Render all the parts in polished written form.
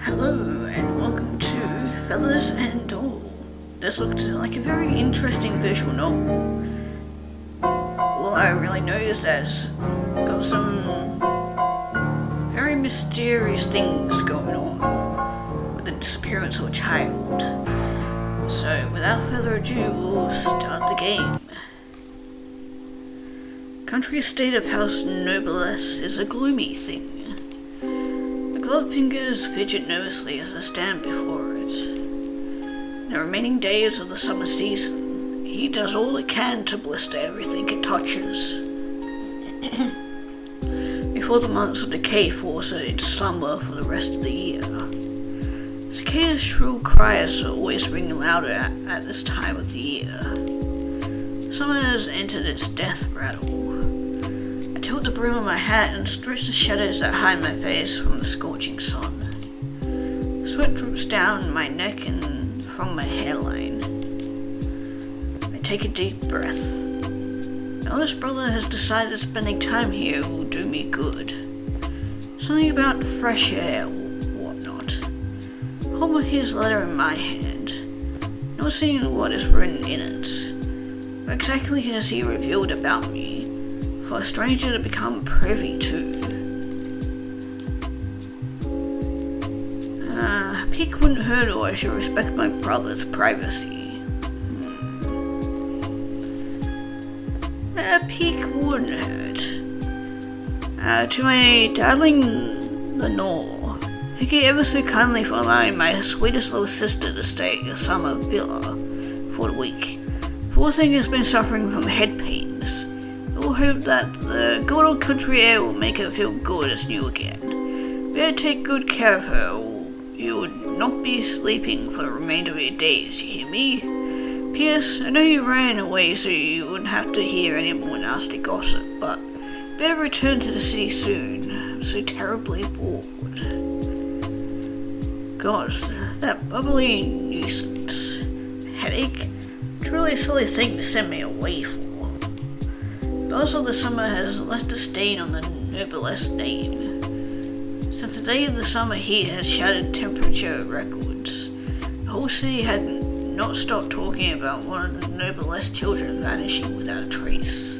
Hello and welcome to Feathers and All. This looked like a very interesting visual novel. All I really know is that it's got some very mysterious things going on with the disappearance of a child. So without further ado, we'll start the game. Country estate of House Noblesse is a gloomy thing. The gloved fingers fidget nervously as I stand before it. In the remaining days of the summer season, he does all he can to blister everything it touches. Before the months of decay force her into slumber for the rest of the year. Cicada's shrill cries are always ringing louder at this time of the year. Summer has entered its death rattle. I tilt the brim of my hat and stretch the shadows that hide my face from the scorching sun. Sweat droops down my neck and from my hairline. I take a deep breath. My eldest brother has decided that spending time here will do me good. Something about fresh air or whatnot. I hold his letter in my hand, not seeing what is written in it. What exactly has he revealed about me for a stranger to become privy to? A peek wouldn't hurt, or I should respect my brother's privacy. A peek wouldn't hurt. To my darling Lenore, thank you ever so kindly for allowing my sweetest little sister to stay at your summer villa for the week. Poor thing has been suffering from head pains. I will hope that the good old country air will make her feel good as new again. Better take good care of her, or you would not be sleeping for the remainder of your days, you hear me? P.S. I know you ran away so you wouldn't have to hear any more nasty gossip, but better return to the city soon. I'm so terribly bored. Gosh, that bubbly nuisance. Headache? It's really a silly thing to send me away for. Buzz of the summer has left a stain on the Noblesse name. Since the day of the summer heat has shattered temperature records, the whole city had not stopped talking about one of the Noblesse children vanishing without a trace.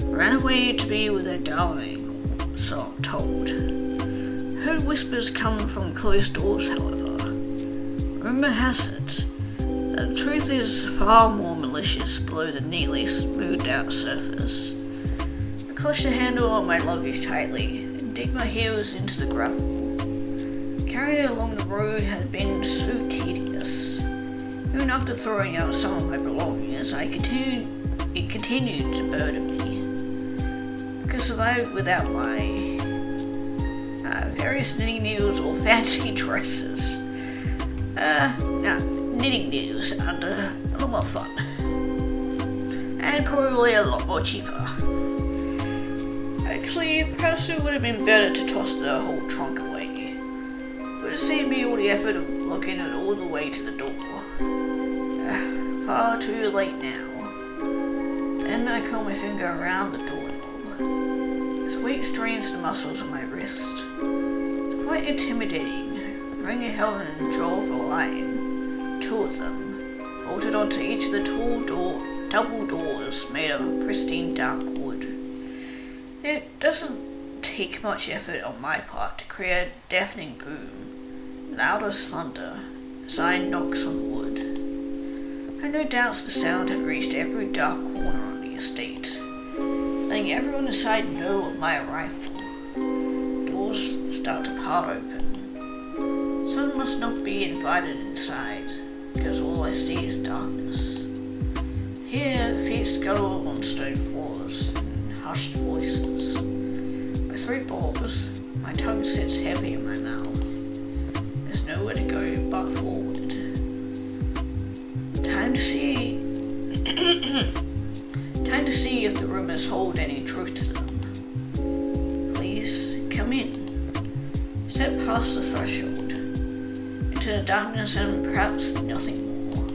Ran away to be with her darling, so I'm told. Heard whispers come from closed doors, however. Rumor has it that the truth is far more malicious below the neatly smoothed out surface. I clutch the handle on my luggage tightly and dig my heels into the gravel. Carrying it along the road had been so tedious. Even after throwing out some of my belongings, it continued to burden me. I could survive without my various knitting needles or fancy dresses. Knitting needles sound a lot more fun. And probably a lot more cheaper. Actually, perhaps it would have been better to toss the whole trunk away. It would have saved me all the effort of looking it all the way to the door. Far too late now. Then I curl my finger around the doorknob. Its weight strains the muscles of my wrist. It's quite intimidating. Ring a held and draw for a line. Two of them, bolted onto each of the tall double doors made of pristine dark wood. It doesn't take much effort on my part to create a deafening boom, loud as thunder, as iron knocks on the wood. I had no doubts the sound had reached every dark corner on the estate, letting everyone inside know of my arrival. Doors start to part open. Someone must not be invited inside, because all I see is darkness. Here, feet scuttle on stone floors, and hushed voices. My throat bores, my tongue sits heavy in my mouth. There's nowhere to go but forward. Time to see if the rumors hold any truth to them. Please, come in. Step past the threshold. Into the darkness and perhaps nothing more.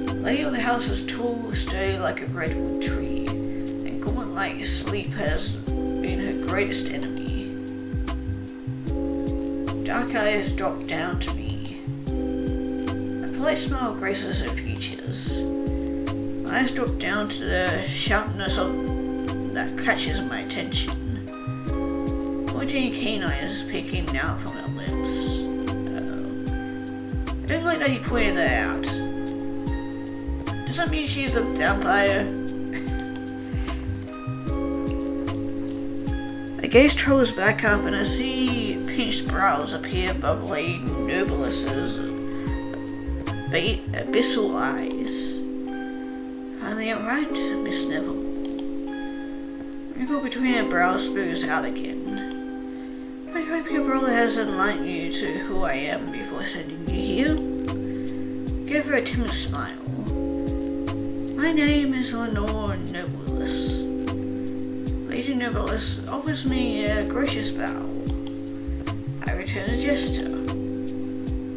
The lady of the house is tall, sturdy like a redwood tree, and gaunt like sleep has been her greatest enemy. dark eyes drop down to me. A polite smile graces her features. My eyes drop down to the sharpness that catches my attention. Pointy canines peeking out from her lips. I don't like that you pointed that out. Does that mean she's a vampire? My gaze travels back up and I see pinched brows appear above Lady Nobilis's abyssal eyes. Finally alright, Miss Neville. The wrinkle between her brows smooths out again. I hope your brother has enlightened you to who I am before sending you here. Give her a timid smile. My name is Lenore Nobilis. Lady Nobilis offers me a gracious bow. I return a gesture.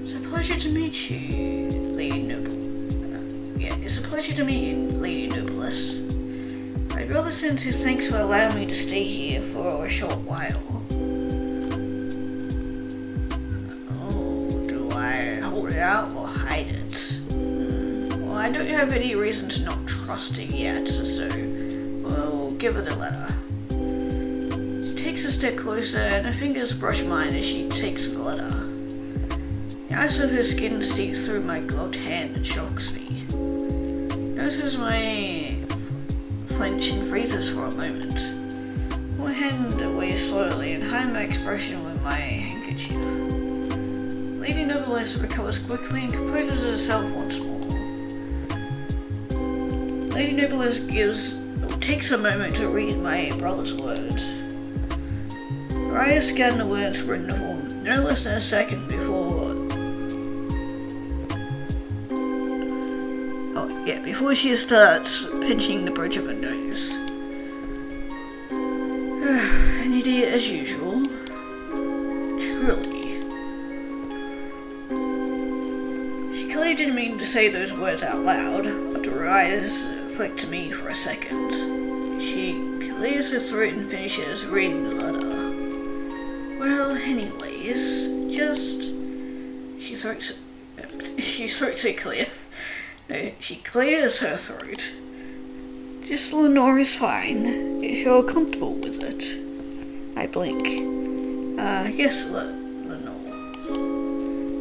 It's a pleasure to meet you, Lady It's a pleasure to meet you, Lady Nobilis. My brother sends his thanks for allowing me to stay here for a short while. Out or hide it? Well, I don't have any reason to not trust it yet, so we'll give her the letter. She takes a step closer and her fingers brush mine as she takes the letter. The ice of her skin seeps through my gloved hand and shocks me. Notices my flinch and freezes for a moment. Pull my hand away slowly and hide my expression with my handkerchief. Lady Nobilis recovers quickly and composes herself once more. Lady Nobilis takes a moment to read my brother's words. Her eyes scan the words written for no less than a second before she starts pinching the bridge of her nose. An idiot as usual. Truly. She clearly didn't mean to say those words out loud, but her eyes flick to me for a second. She clears her throat and finishes reading the letter. Well, anyways, she clears her throat. Just Lenore is fine, if you're comfortable with it. I blink. Yes, Lenore.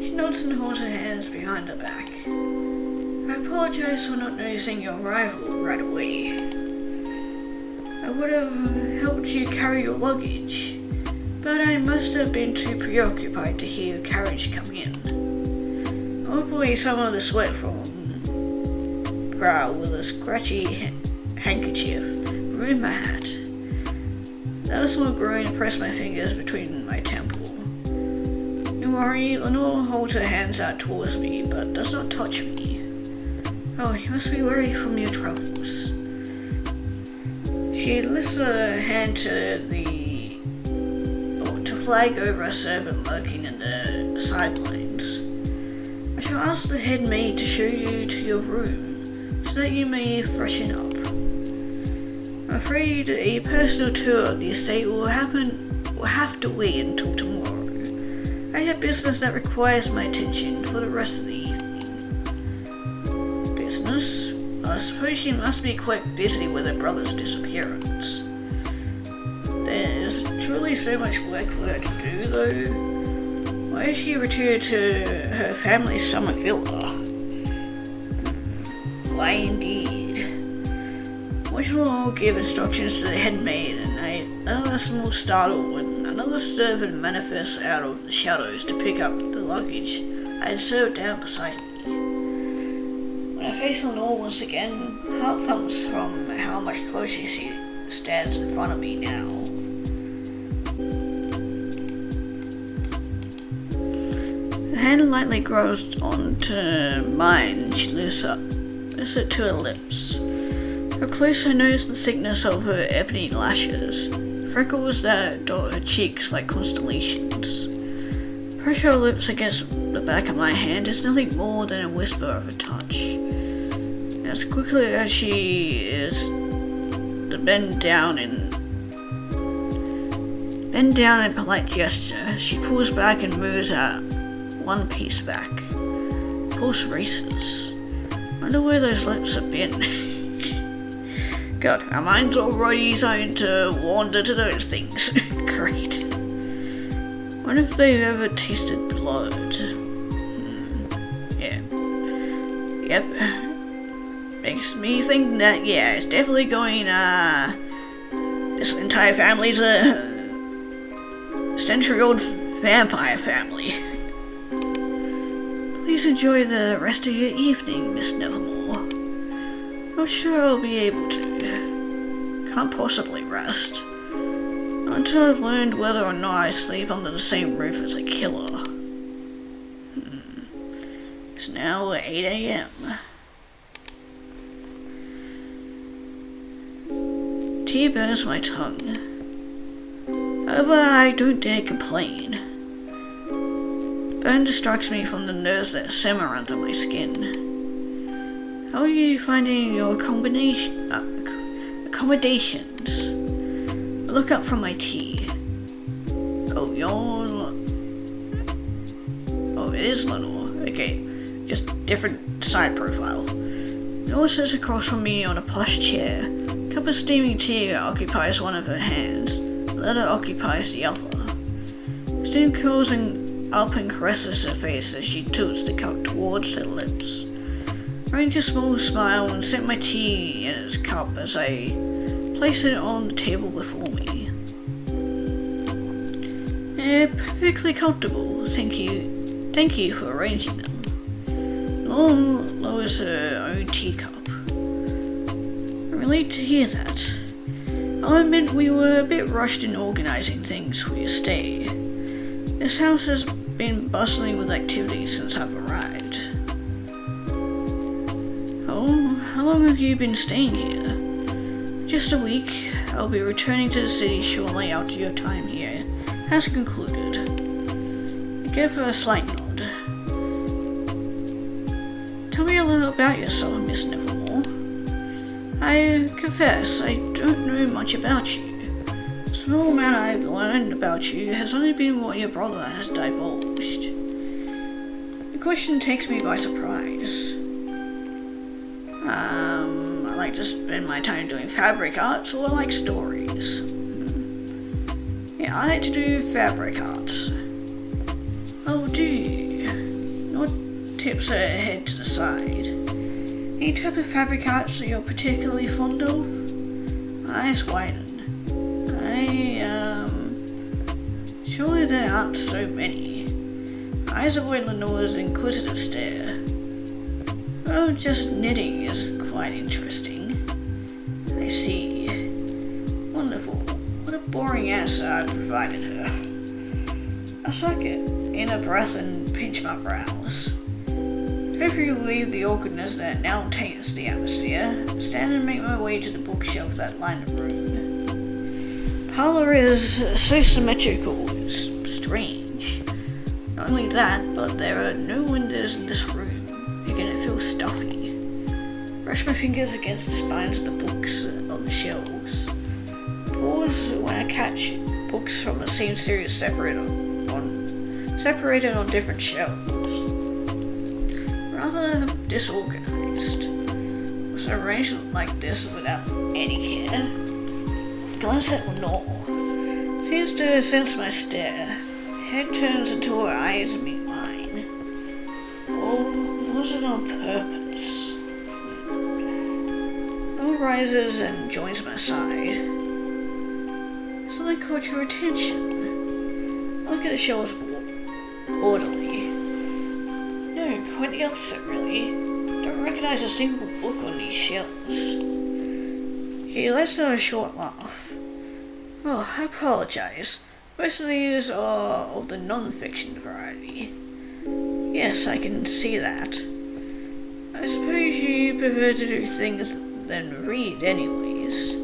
She nods and holds her hands behind her back. I apologize for not noticing your arrival right away. I would have helped you carry your luggage, but I must have been too preoccupied to hear your carriage come in. Hopefully some of the sweat from brow with a scratchy handkerchief ruined my hat. The small groan and pressed my fingers between my temple. Don't worry, Lenore holds her hands out towards me, but does not touch me. Oh, you must be weary from your travels. She lifts her hand to flag over a servant lurking in the sidelines. I shall ask the head maid to show you to your room, so that you may freshen up. I'm afraid a personal tour of the estate will have to wait until tomorrow. I have business that requires my attention for the rest of the evening. Business? I suppose she must be quite busy with her brother's disappearance. There's truly so much work for her to do, though. Why has she returned to her family's summer villa? Why indeed? I shall give instructions to the head maid, and another small startle when another servant manifests out of the shadows to pick up the luggage I had served down beside me. When I face Lenore once again, heart thumps from how much closer she stands in front of me now. Her hand lightly grows onto mine. She lifts it to her lips. Her closer knows the thickness of her ebony lashes, freckles that dot her cheeks like constellations. Pressure her lips against the back of my hand is nothing more than a whisper of a touch. As quickly as she is to bend down and Then down in a polite gesture, she pulls back and moves out one piece back. Pulse races. Wonder where those lips have been. God, our mind's already starting to wander to those things. Great. Wonder if they've ever tasted blood. Yeah. Yep. Makes me think that, yeah, it's definitely going, this entire family's a century-old vampire family. Please enjoy the rest of your evening, Miss Nevermore. Not sure I'll be able to. Can't possibly rest until I've learned whether or not I sleep under the same roof as a killer. It's now 8 a.m. Tea burns my tongue. However, I don't dare complain. Burn distracts me from the nerves that simmer under my skin. How are you finding your accommodations? I look up from my tea. Oh, it is Lenore. Okay, just different side profile. Lenore sits across from me on a plush chair. A cup of steaming tea occupies one of her hands. The other occupies the other. Steam curls up and caresses her face as she tilts the cup towards her lips. I arrange a small smile and set my tea in its cup as I place it on the table before me. Perfectly comfortable, thank you. Thank you for arranging them. Lauren lowers her own teacup. I'm relieved to hear that. I'll admit we were a bit rushed in organizing things for your stay. This house has been bustling with activity since I've arrived. Oh, how long have you been staying here? Just a week. I'll be returning to the city shortly after your time here has concluded. I give her a slight nod. Tell me a little about yourself, Miss Nevermore. I confess, I don't know much about you. The small amount I've learned about you has only been what your brother has divulged. The question takes me by surprise. I like to spend my time doing fabric arts, or I like stories. Yeah, I like to do fabric arts. Oh, do you? Nod tips her head to the side. Any type of fabric arts that you're particularly fond of? Eyes widen. Surely there aren't so many. Eyes avoid Lenore's inquisitive stare. Oh, just knitting is quite interesting. I see. Wonderful. What a boring answer I provided her. I suck it in a breath and pinch my brows. Carefully leave the awkwardness that now taints the atmosphere, stand and make my way to the bookshelf that lined the room. Parlor is so symmetrical, it's strange. Not only that, but there are no windows in this room, making it feel stuffy. Brush my fingers against the spines of the books on the shelves. Pause when I catch books from the same series separated on different shelves. Rather disorganized. Was it arranged like this without any care? Glance at Lenore. Seems to sense my stare. Head turns until her eyes meet mine. Or was it on purpose? Lenore rises and joins my side. Something caught your attention. I look at the shelves orderly. No, quite the opposite, really. Don't recognize a single book on these shelves. He lets out a short laugh. Oh, I apologize. Most of these are of the non-fiction variety. Yes, I can see that. I suppose you prefer to do things than read anyways.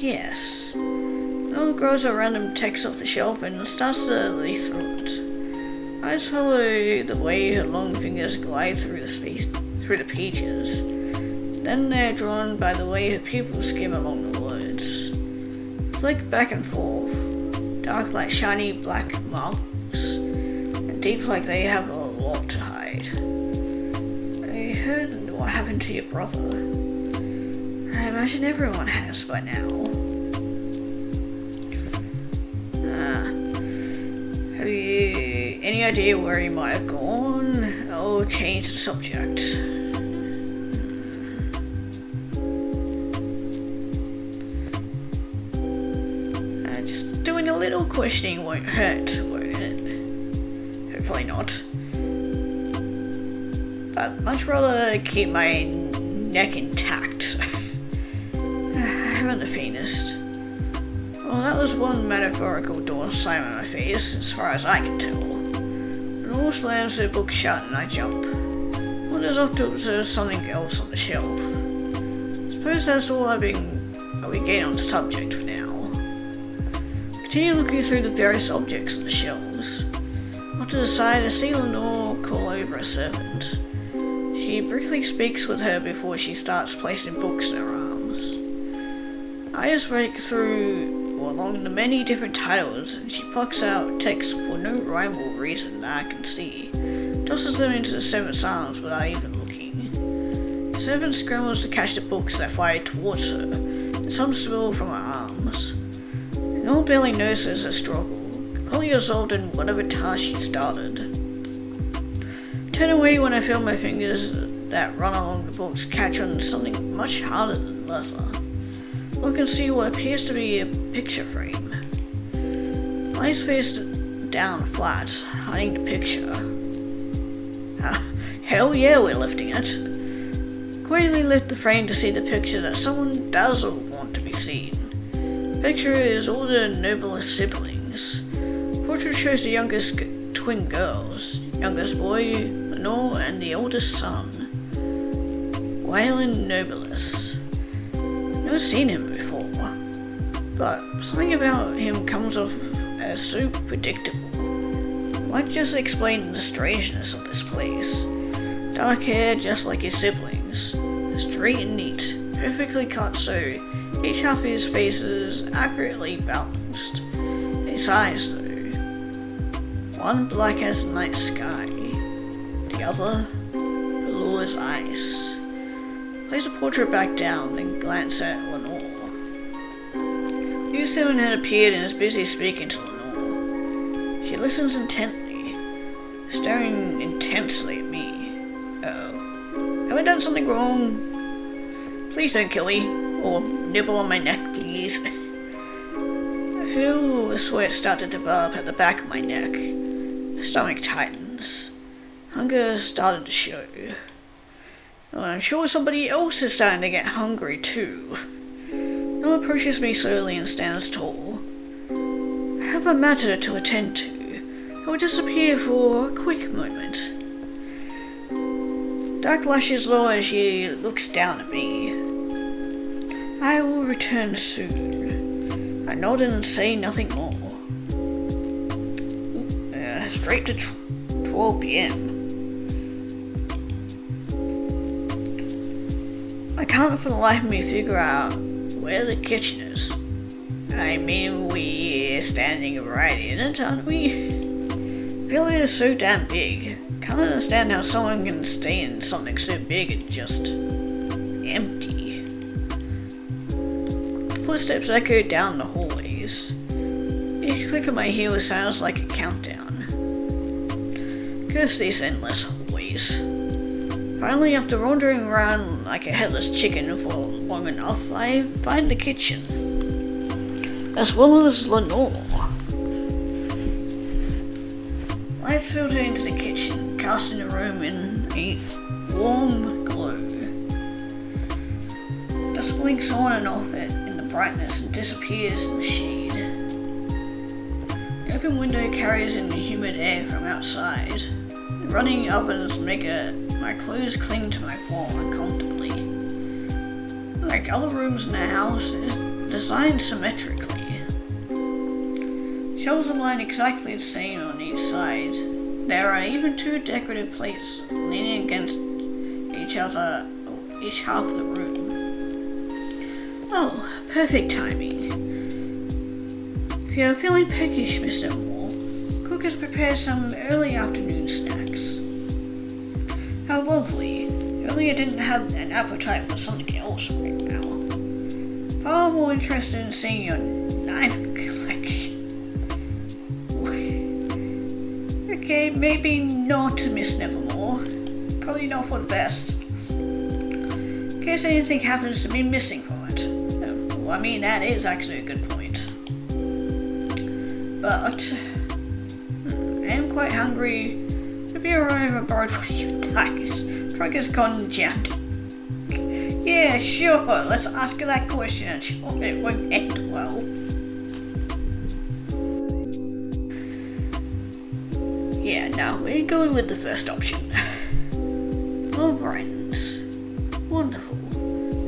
Yes. Noel grabs a random text off the shelf and starts to leaf through it. Eyes follow the way her long fingers glide through the pages. Then they're drawn by the way her pupils skim along the words. Flick back and forth, dark like shiny black marbles, and deep like they have a lot to hide. I heard what happened to your brother. I imagine everyone has by now. Have you any idea where he might have gone? I'll change the subject. Just doing a little questioning won't hurt, won't it? Hopefully not. But much rather keep my neck intact. I haven't the faintest. Well, that was one metaphorical door slam on my face, as far as I can tell. The door slams the book shut and I jump. Wanders off to observe something else on the shelf. Suppose that's all I'll be getting on the subject for now. Continue looking through the various objects on the shelves. Off to the side, I see Lenore call over a servant. She briefly speaks with her before she starts placing books in her arms. I just break through along the many different titles, and she plucks out texts for no rhyme or reason that I can see, tosses them into the servant's arms without even looking. The servant scrambles to catch the books that fly towards her, and some spill from her arms. Lenore barely notices her struggle, completely absorbed in whatever task she started. I turn away when I feel my fingers that run along the books catch on something much harder than leather. I can see what appears to be a picture frame. Eyes face down flat, hiding the picture. Hell yeah, we're lifting it. Quietly lift the frame to see the picture that someone does want to be seen. The picture is all the noblest siblings. The portrait shows the youngest twin girls, youngest boy, Lenore, and the oldest son, Waylon Nobilis. Never seen him before, but something about him comes off as so predictable. Might just explain the strangeness of this place. Dark hair just like his siblings, straight and neat, perfectly cut so each half of his face is accurately balanced. His eyes though, one black as the night sky, the other blue as ice. Place the portrait back down, then glance at Lenore. New Simon had appeared and is busy speaking to Lenore. She listens intently, staring intensely at me. Uh-oh. Have I done something wrong? Please don't kill me, or nibble on my neck, please. I feel the sweat start to develop at the back of my neck. My stomach tightens. Hunger has started to show. Well, I'm sure somebody else is starting to get hungry too. Noah approaches me slowly and stands tall. I have a matter to attend to. I will disappear for a quick moment. Dark lashes lower as she looks down at me. I will return soon. I nod and say nothing more. Straight to 12 p.m. I can't for the life of me figure out where the kitchen is. I mean, we're standing right in it, aren't we? The villa is so damn big. Can't understand how someone can stay in something so big and just empty. Footsteps echo down the hallways. Each click of my heels sounds like a countdown. Curse these endless hallways. Finally, after wandering around like a headless chicken for long enough, I find the kitchen, as well as Lenore. Lights filter into the kitchen, casting the room in a warm glow. Just blinks on and off it in the brightness and disappears in the shade. The open window carries in the humid air from outside. The running ovens make my clothes cling to my form uncomfortably. Like other rooms in the house, it is designed symmetrically. Shelves are lined exactly the same on each side. There are even two decorative plates leaning against each other, each half of the room. Oh, perfect timing. If you're feeling peckish, Miss Elmore, cook has prepared some early afternoon snacks. How lovely. Earlier didn't have an appetite for something else right now. Far more interested in seeing your knife collection. Okay, maybe not, Miss Nevermore. Probably not for the best. In case anything happens to be missing from it. Well, I mean, that is actually a good point. But I am quite hungry. Maybe I've borrowed one of your dice. Truck has gone jammed. Yeah, sure. Let's ask her that question. I'm sure it won't end well. Yeah, no, we're going with the first option. More brains. Wonderful.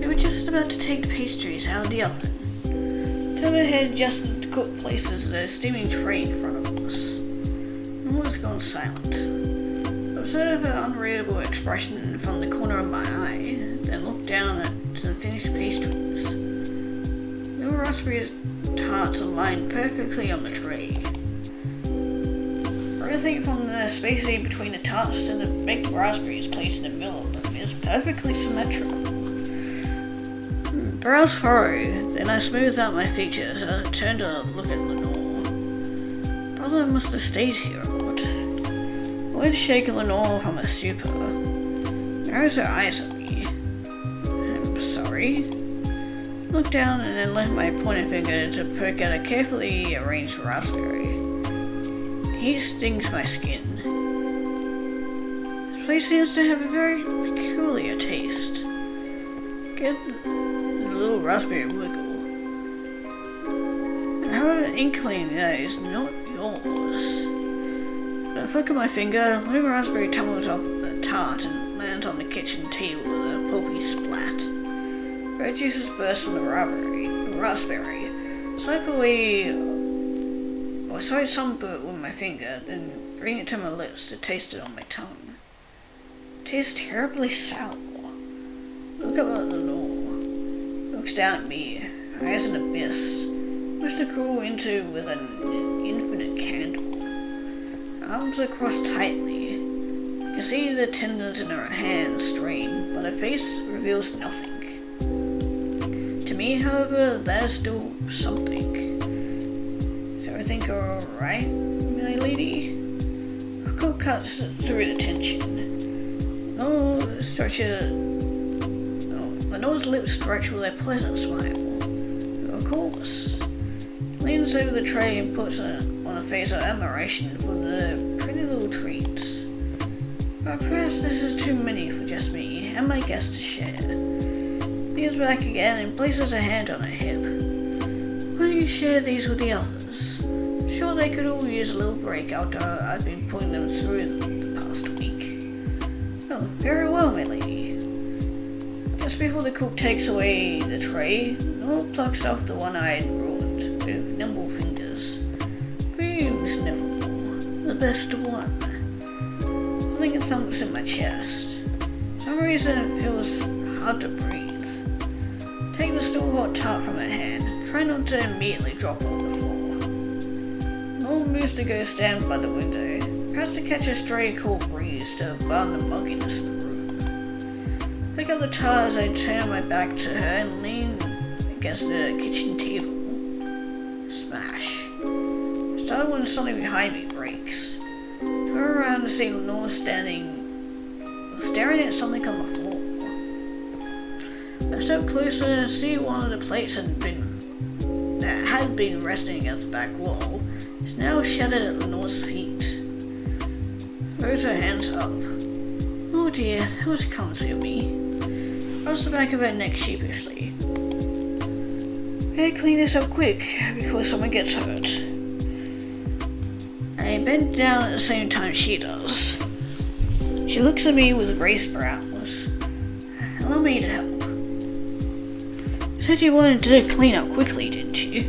They were just about to take the pastries out of the oven. Turner had just cooked places the steaming tray in front of us. Nora's gone silent. Observe her unreadable expression from the corner of my eye, then look down at the finished pastries. Little raspberry tarts are lined perfectly on the tray. Everything from the spacing between the tarts to the baked raspberries placed in the middle of them is perfectly symmetrical. Brows furrow, then I smoothed out my features and I turned to look at Lenore. Brother must have stayed here a lot. I went to shake Lenore from her stupor. Narrows her eyes at me. I'm sorry. Looked down and then left my pointed finger to poke at a carefully arranged raspberry. The heat stings my skin. This place seems to have a very peculiar taste. Get the little raspberry wiggle. I have an inkling that is not yours. With a flick of my finger, the little raspberry tumbles off the tart and lands on the kitchen table with a pulpy splat. Red juices burst from the raspberry. Swipe away, or swipe some of it with my finger, then bring it to my lips to taste it on my tongue. It tastes terribly sour. Look up at Lenore. Looks down at me, eyes an abyss, which to crawl into with an infinite candle. Arms are crossed tightly. I can see the tendons in her hands strain, but her face reveals nothing. To me, however, that is still something. Is everything alright, my lady? A cold cuts through the tension. Lenore's lips stretch with a pleasant smile. Of course. Leans over the tray and puts on a face of admiration for the pretty little treats. But perhaps this is too many for just me and my guest to share. Leans back again and places a hand on her hip. Why don't you share these with the others? Sure, they could all use a little break after I've been putting them through the past week. Oh, very well, my lady. Just before the cook takes away the tray, Nora plucks off the one I had ruined with nimble fingers. For you, Miss Nevermore, the best one. Something thumps in my chest. For some reason it feels hard to breathe. Take the still hot tart from her hand, try not to immediately drop on the floor. Nora moves to go stand by the window, perhaps to catch a stray cool breeze to burn the mugginess of the room. Pick up the tart as I turn my back to her and lean against the kitchen table. Smash. I start when something behind me breaks. Turn around to see Lenore staring at something on the floor. I step closer and see one of the plates that had been resting against the back wall is now shattered at Lenore's feet. Throws her hands up. Oh dear, that was clumsy of me. Rubs the back of her neck sheepishly. Better clean this up quick before someone gets hurt. I bend down at the same time she does. She looks at me with raised brows. Allow me to help. You said you wanted to clean up quickly, didn't you?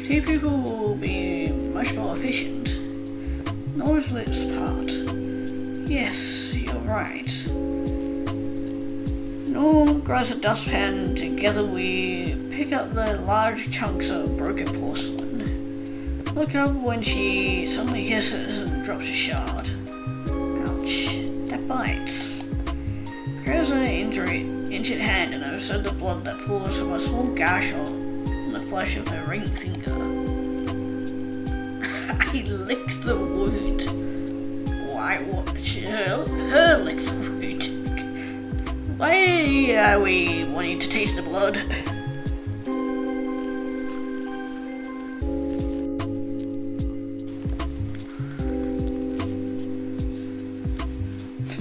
2 people will be much more efficient. Nora's lips part. Yes, you're right. Nora grabs a dustpan. Together we pick up the large chunks of broken porcelain. look up when she suddenly hisses and drops a shard. Ouch, that bites. Grabs an injured hand and I observe the blood that pours from a small gash on the flesh of her ring finger. I licked the wound. Why watch her lick the wound? Why are we wanting to taste the blood?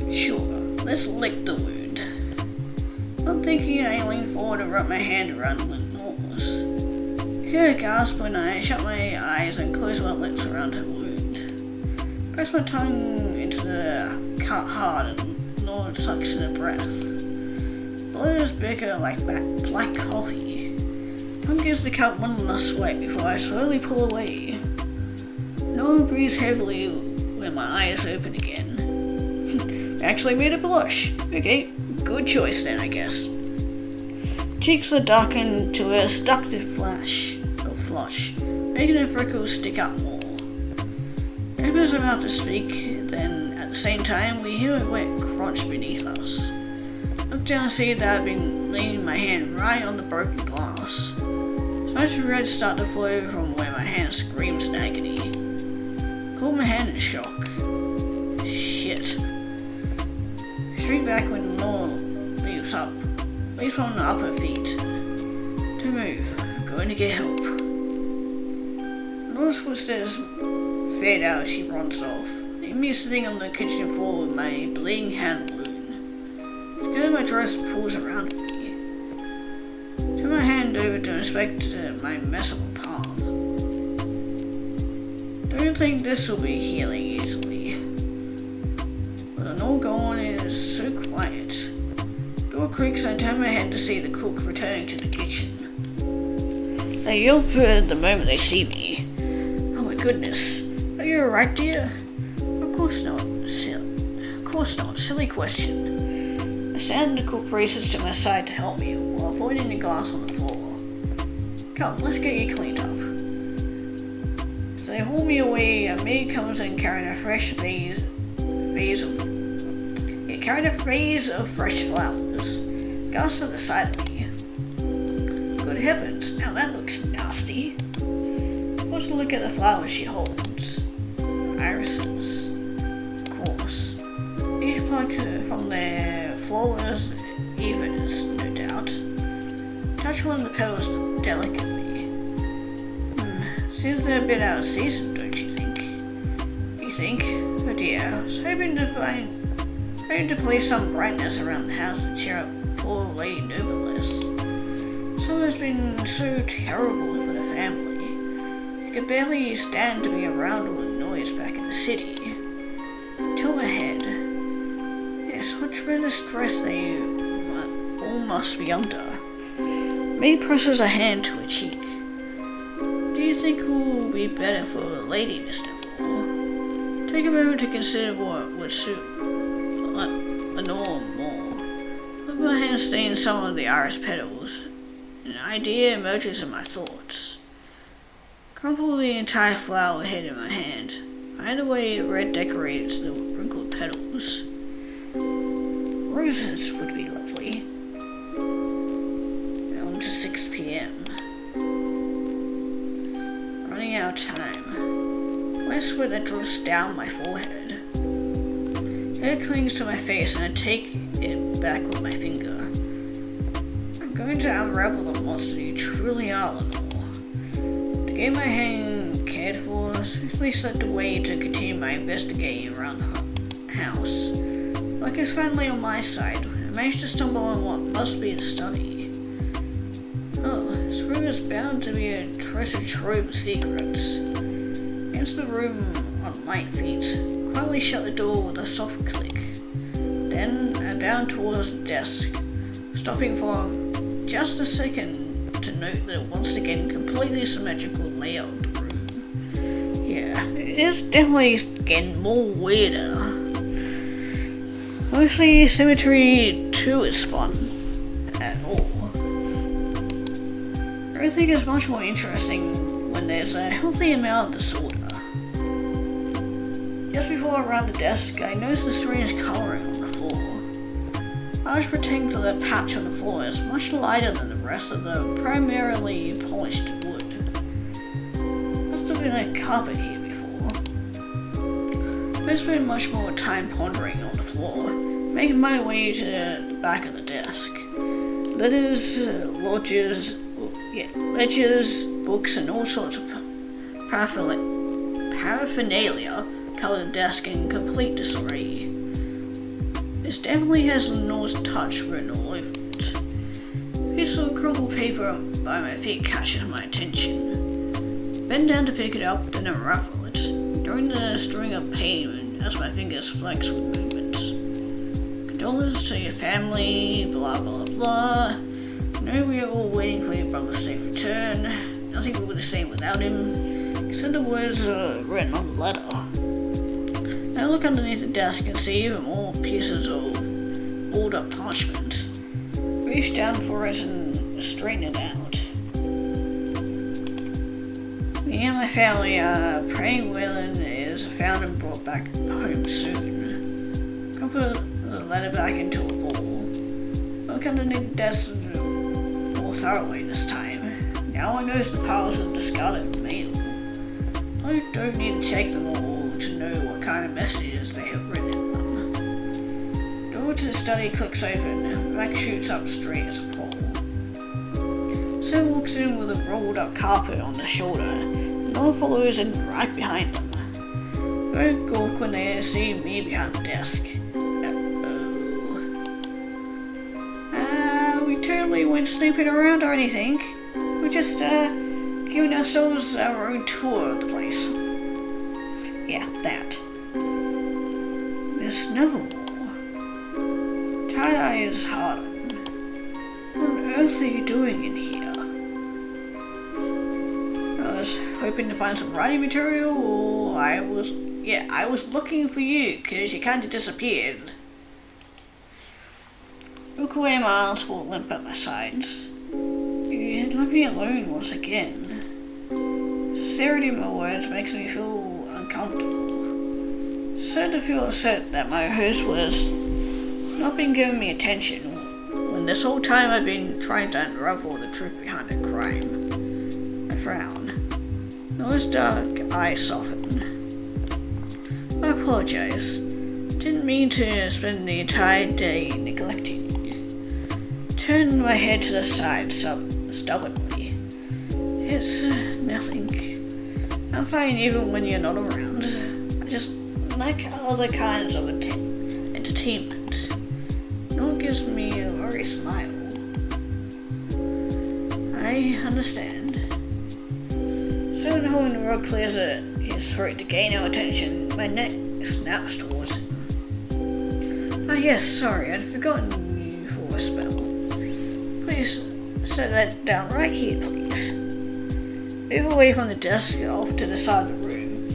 Sure, let's lick the wound. Not thinking, I lean forward and wrap my hand around the nose. I hear a gasp when I shut my eyes and close my lips around her wound. Press my tongue into the cut hard and Lord sucks in a breath. Blood is bitter like black coffee. Tongue gives the cut one last swipe before I slowly pull away. No one breathes heavily when my eyes open again. Actually made it blush. Okay, good choice then, I guess. Cheeks are darkened to a seductive flush, making her freckles stick up more. Opens her mouth to speak, then at the same time we hear a wet crunch beneath us. Look down and see that I've been leaning my hand right on the broken glass. Smudged red start to flow from where my hand screams in agony. Caught my hand in shock. Shit. Shrink back when Laura leaps on up her feet. Don't move, I'm going to get help. Laura's footsteps fade out as she runs off, leaving me sitting on the kitchen floor with my bleeding hand wound. The skirt of my dress pulls around me. Turn my hand over to inspect my mess of a palm. Don't think this will be healing easily. But an all gone is so quiet. Door creaks and I turn my head to see the cook returning to the kitchen. They yelp the moment they see me. Oh my goodness. Are you alright, dear? Of course not. Silly question. I stand and the cook races to my side to help me while avoiding the glass on the floor. Come, let's get you cleaned up. So they haul me away and maid comes in carrying a vase of fresh flowers. Gasps at the sight of me. Good heavens, now that looks nasty. What's a look at the flowers she holds? Irises. Of course. Each plucked from their flawless evenness, no doubt. Touch one of the petals delicately. Seems they're a bit out of season, don't you think? You think? Oh dear, I was hoping to place some brightness around the house to cheer up poor Lady Noblesse. Summer's been so terrible for the family. She could barely stand to be around all the noise back in the city. Till ahead. Yes, what tremendous stress they all must be under. May presses a hand to her cheek. Do you think it will be better for a lady, Miss Neville? Take a moment to consider what would suit Lenore more. Look at my hand stain some of the iris petals. An idea emerges in my thoughts. Crumple the entire flower head in my hand. Either way, red decorates the wrinkled petals. Roses would be lovely. On to 6 p.m. Running out of time. Wet sweat that drips down my forehead. Hair clings to my face and I take it back with my finger. I'm going to unravel the monster you truly are, Lenore. To get my hand cared for, I swiftly slipped away to continue my investigating around the house. Like it's finally on my side, I managed to stumble on what must be the study. Oh, this room is bound to be a treasure trove of secrets. Into the room on light feet, quietly shut the door with a soft click. Then I'm down towards the desk, stopping for just a second to note the once again completely symmetrical layout of the room. Yeah, it is definitely getting more weirder. Mostly symmetry too is fun at all. Everything is much more interesting when there's a healthy amount of disorder. Just before I round the desk, I notice the strange colouring on the floor. A large rectangular patch on the floor is much lighter than the rest of the primarily polished wood. Must have been a carpet here before. I spent much more time pondering on the floor, making my way to the back of the desk. Letters, ledgers, books, and all sorts of paraphernalia cover the desk in complete disarray. This definitely has Lenore's touch written all over it. A piece of crumpled paper by my feet catches my attention. Bend down to pick it up, then unravel it, during the string of pain as my fingers flex with movements. Condolences to your family, blah blah blah. I know we are all waiting for your brother's safe return. Nothing will be the same without him, except the words written on the letter. I look underneath the desk and see even more pieces of rolled up parchment. Reach down for it and straighten it out. Me and my family are praying Waylon is found and brought back home soon. I'll put the letter back into a ball. Look underneath the desk more thoroughly this time. Now I notice the piles of discarded mail. I don't need to check them all to know what kind of messages they have written in them. The door to the study clicks open, and Mac shoots up straight as a pole. Sam walks in with a rolled up carpet on the shoulder, and Noah follows in right behind them. Very gawk when they see me behind the desk. We totally weren't snooping around or anything. We're just giving ourselves our own tour of the place. Yeah, that. Miss Nevermore. Tie-dye is Harden. What on earth are you doing in here? I was hoping to find some writing material, or I was looking for you, because you kind of disappeared. Look away, my arms full limp at my sides. You had left me alone once again. Sincerity in my words makes me feel uncomfortable. Started to feel upset that my host was not been giving me attention when this whole time I've been trying to unravel the truth behind the crime. I frown. Noah's dark eyes soften. I apologize. Didn't mean to spend the entire day neglecting you. Turned my head to the side stubbornly. It's nothing. I'm fine even when you're not around. I just like other kinds of entertainment. No one gives me a worried smile. I understand. Soon holding the rug clears his throat to gain our attention. My neck snaps towards him. Yes, sorry, I'd forgotten you for a spell. Please set that down right here, please. Move away from the desk off to the side of the room,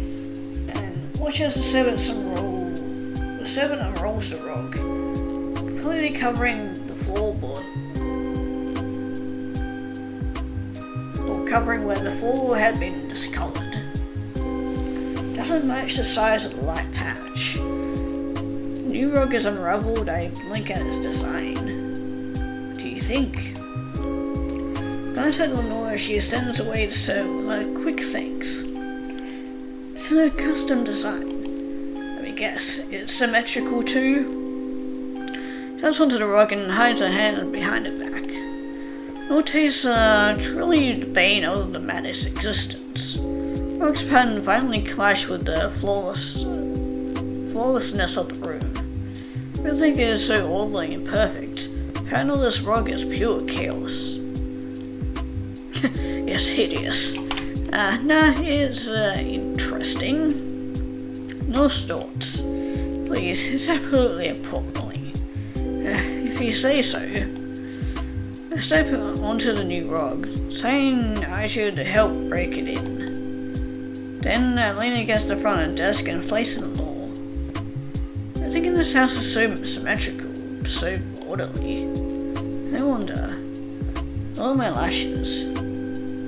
and watch as the servant unrolls the rug, completely covering the floorboard, or covering where the floor had been discolored. Doesn't match the size of the light patch. The new rug is unraveled. I blink at its design. What do you think? Glance at Lenore, she sends away the servant with a quick thanks. It's a custom design. Let me guess, it's symmetrical too? Jumps onto the rug and hides her hand behind her back. Norte's truly the bane of the madness existence. Rug's pattern finally clashed with the flawlessness of the room. Everything is so orderly and perfect. Apparently this rug is pure chaos. Yes, hideous. It's interesting. No thoughts. Please, it's absolutely appalling. If you say so. I step onto the new rug, saying I should help break it in. Then I lean against the front of the desk and face the door. I think this house is so symmetrical, so orderly. I wonder, all my lashes,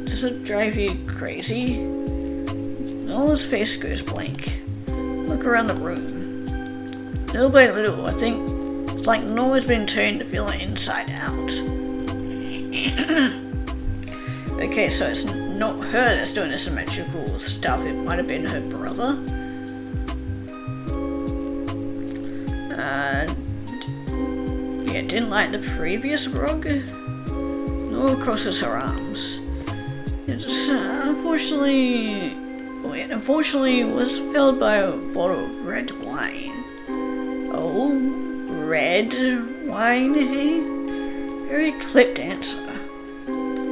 does Does it drive you crazy? Noah's face goes blank. Look around the room. Little by little, I think it's like Noah's been turned to feel it inside out. Okay, so it's not her that's doing the symmetrical stuff, it might have been her brother. Yeah, didn't like the previous rug. Noah crosses her arms. It's unfortunately was filled by a bottle of red wine. Oh, red wine, hey? Very clipped answer.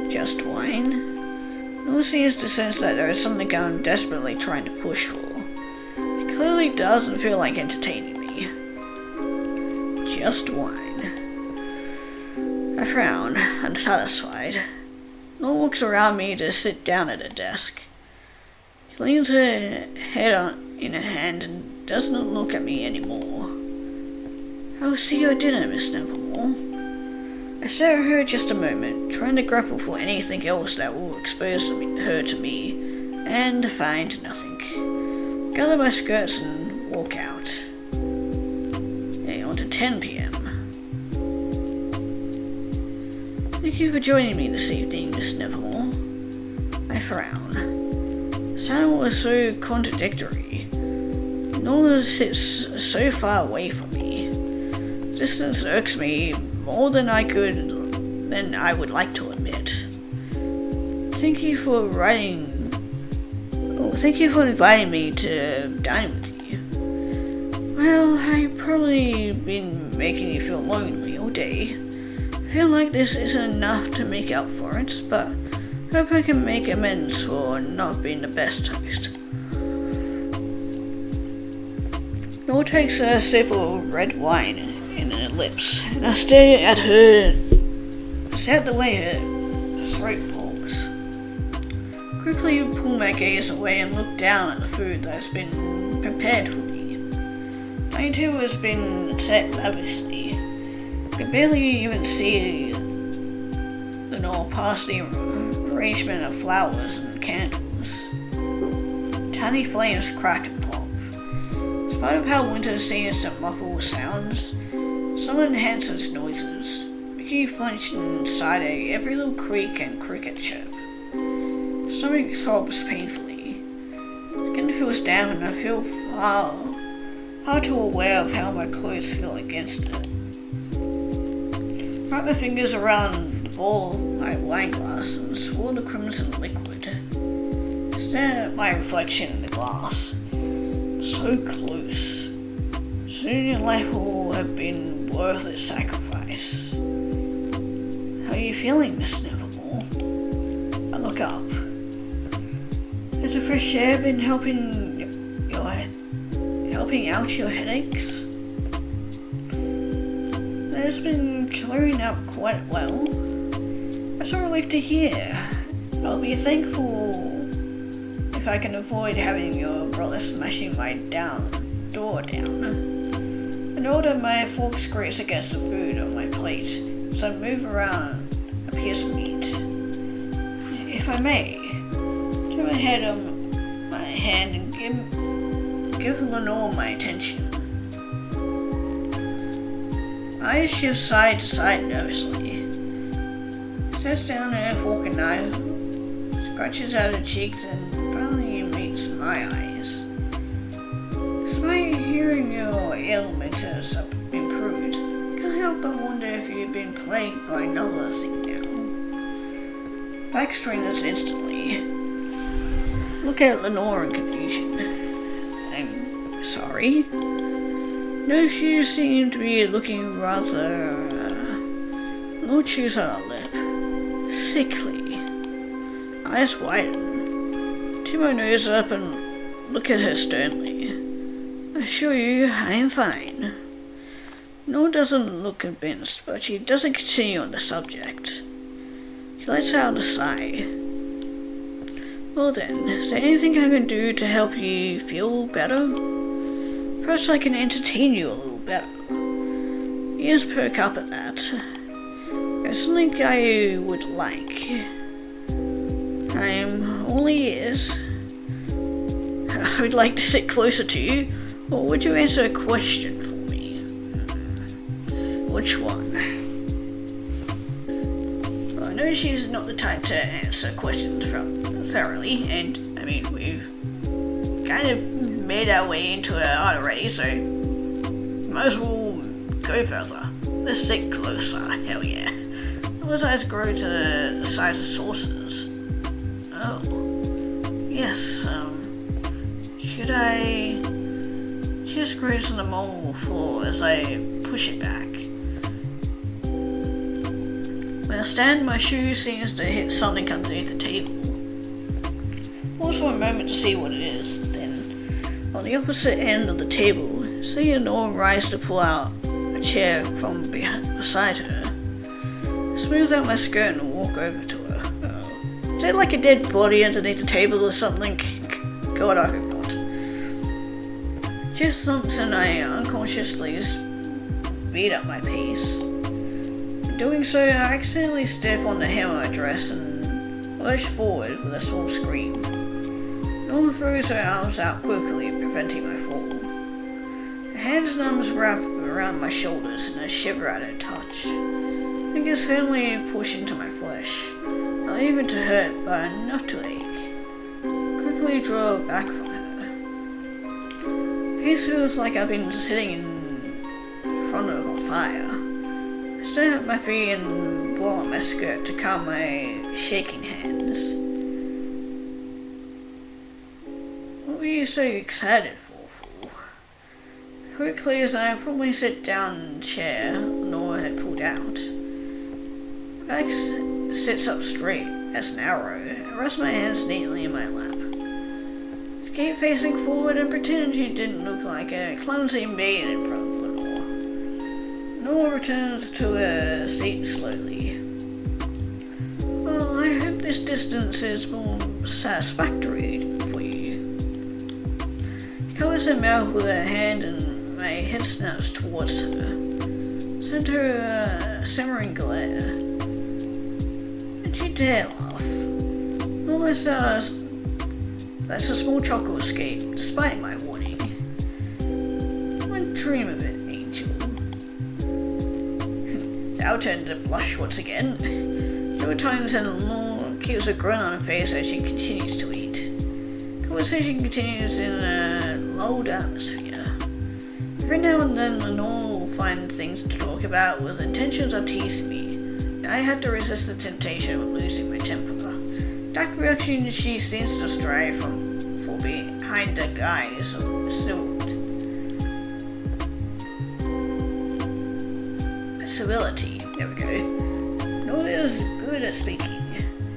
Just wine? Noah seems to sense that there is something I'm desperately trying to push for. It clearly doesn't feel like entertaining me. Just wine. I frown, unsatisfied. Noah walks around me to sit down at a desk. She leans her head in her hand and does not look at me anymore. I'll see you at dinner, Miss Nevermore. I stare at her just a moment, trying to grapple for anything else that will expose her to me, and find nothing. Gather my skirts and walk out. On to 10 p.m. Thank you for joining me this evening, Miss Nevermore. I frown. Sound was so contradictory. Noah sits so far away from me. Distance irks me more than I would like to admit. Thank you for inviting me to dine with you. Well, I've probably been making you feel lonely all day. I feel like this isn't enough to make up for it, but I hope I can make amends for not being the best host. Noah takes a sip of red wine in her lips, and I stare at the way her throat bulges. Quickly pull my gaze away and look down at the food that has been prepared for me. My table has been set lavishly. I can barely even see the Noah past the arrangement of flowers and candles. Tiny flames crack and pop. In spite of how winter seems to muffle sounds, some enhances noises, making you flinch inside every little creak and cricket chirp. Stomach throbs painfully. Skin feels damp and I feel far too aware of how my clothes feel against it. Wrap my fingers around the bowl of my wine glass and swirl the crimson liquid. Stare at my reflection in the glass. So close. Soon your life will have been worth its sacrifice. How are you feeling, Miss Nevermore? I look up. Has the fresh air been helping out your headaches? It's been clearing up quite well. That's a relief to hear. I'll be thankful if I can avoid having your brother smashing my door down. In order, my fork scrapes against the food on my plate, so I move around a piece of meat. If I may, turn my head on my hand and give Lenore my attention. Eyes shift side to side nervously. Sets down her fork and knife, scratches at her cheeks, and finally meets my eyes. Despite hearing your ailment has improved, can't help but wonder if you've been plagued by another thing now. Back straightens instantly. Look at Lenore in confusion. I'm sorry? No, she seemed to be looking rather... no chews on her lip. Sickly. Eyes widen. Turn my nose up and look at her sternly. I assure you, I am fine. Nora doesn't look convinced, but she doesn't continue on the subject. She lets out a sigh. Well then, is there anything I can do to help you feel better? Perhaps I can entertain you a little better. Ears perk up at that. There's something I would like. I'm all ears. I would like to sit closer to you, or would you answer a question for me? Which one? Well, I know she's not the type to answer questions thoroughly, and I mean, we've kind of made our way into her heart already, so might as well go further. Let's sit closer, hell yeah. Those eyes grow to the size of saucers. Oh. Yes, should I just graze on the marble floor as I push it back? When I stand, my shoe seems to hit something underneath the table. Pause for a moment to see what it is, then, on the opposite end of the table, see Lenore rise to pull out a chair from beside her. Smooth out my skirt and walk over to her. Oh. Is there like a dead body underneath the table or something? God, I hope not. Just thumps and I unconsciously speed up my pace. In doing so, I accidentally step on the hem of my dress and lurch forward with a small scream. Nora throws her arms out quickly, preventing my fall. Her hands numbs wrap around my shoulders and I shiver at her touch. I can certainly push into my flesh, not even to hurt, but enough to ache. Quickly draw back from her. Pace feels like I've been sitting in front of a fire. I stand at my feet and blow on my skirt to calm my shaking hands. What were you so excited for? Quickly as I probably sit down in the chair Nora had pulled out. My back sits up straight as an arrow. I rest my hands neatly in my lap. Keep facing forward and pretend you didn't look like a clumsy maid in front of Lenore. Nora returns to her seat slowly. Well, I hope this distance is more satisfactory for you. She covers her mouth with her hand and my head snaps towards her. Send her a simmering glare. And she dare laugh. All this that's a small chuckle escape, despite my warning. One dream of it, Angel. It's our turn to blush once again. Two times and Lenore keeps a grin on her face as she continues to eat. Conversation continues in a lulled atmosphere. Every now and then Lenore will find things to talk about with intentions of teasing me, and I have to resist the temptation of losing my temper. That reaction she seems to strive for behind the guise of civility. There we go. Nora is good at speaking.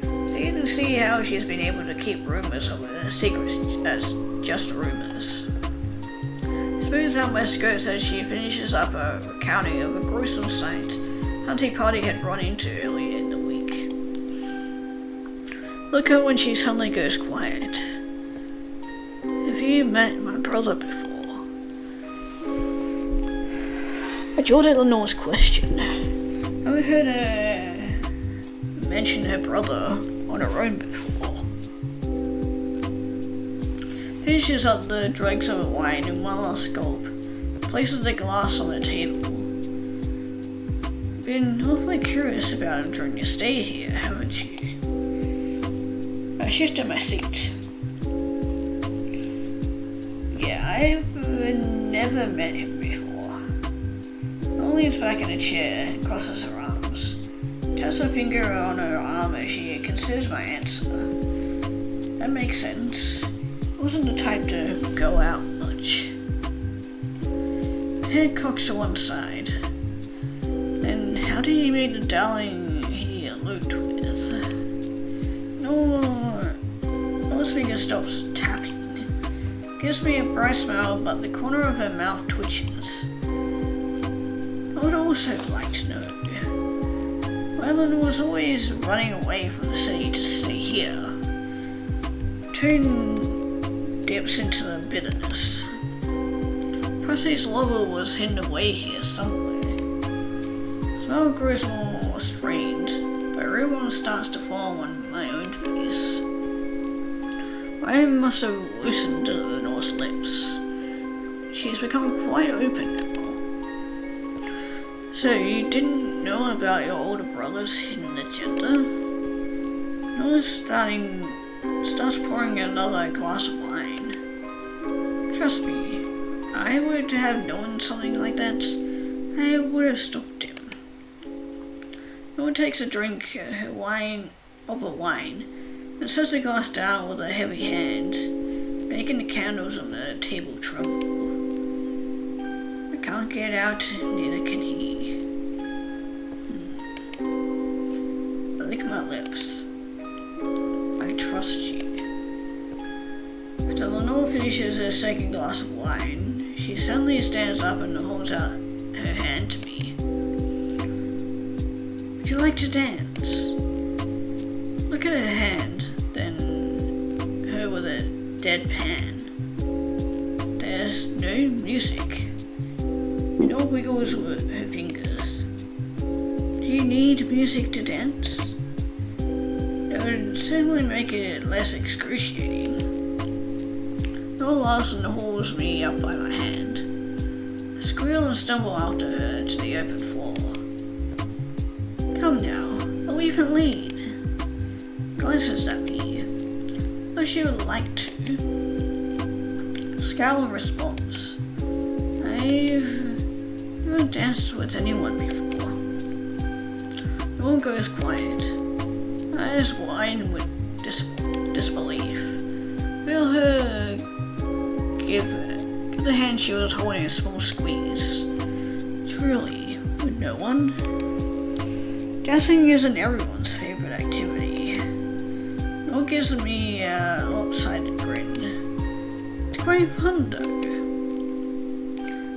So you can see how she's been able to keep rumors of her secrets as just rumors. Smooth out my skirts as she finishes up a recounting of a gruesome sight hunting party had run into earlier in the week. Look at when she suddenly goes quiet. Have you met my brother before? I jotted Lenore's question. I've heard her mention her brother on her own before. Finishes up the dregs of the wine in one last gulp, places the glass on the table. Been awfully curious about him during your stay here, haven't you? I shifted my seat. Yeah, I've never met him before. Nora leans back in a chair and crosses her arms. Taps her finger on her arm as she considers my answer. That makes sense. I wasn't the type to go out much. Head cocks to one side. Then how did he meet the darling he eloped with? Nora's finger stops tapping. Gives me a bright smile, but the corner of her mouth twitches. I would also like to know. Ellen was always running away from the city to stay here. Tone dips into the bitterness. Percy's lover was hidden away here somewhere. Smell grows more strained, but a real one starts to form on my own face. I must have loosened Lenore's lips. She's become quite open now. So, you didn't know about your older brother's hidden agenda? Lenore starts pouring another glass of wine. Trust me, I would have known something like that. I would have stopped him. Lenore takes a drink of wine and sets the glass down with a heavy hand, making the candles on the table tremble. I can't get out, neither can he. I lick my lips. I trust you. After Lenore finishes her second glass of wine, she suddenly stands up and holds out her hand to me. Would you like to dance? Look at her hand, then her with a deadpan. There's no music. Lenore wiggles with her fingers. Do you need music to dance? That would certainly make it less excruciating. Lenore laughs and hauls me up by my hand. I squeal and stumble after her to the open floor. Come now, I'll even lead. Glances at me. Wish you would like to. Scowl in response. I've never danced with anyone before. Lenore goes quiet. Eyes wide with disbelief. Feel her give the hand she was holding a small squeeze. Truly, with no one? Dancing isn't everyone's favorite activity. Lenore gives me a lopsided grin. It's quite fun though.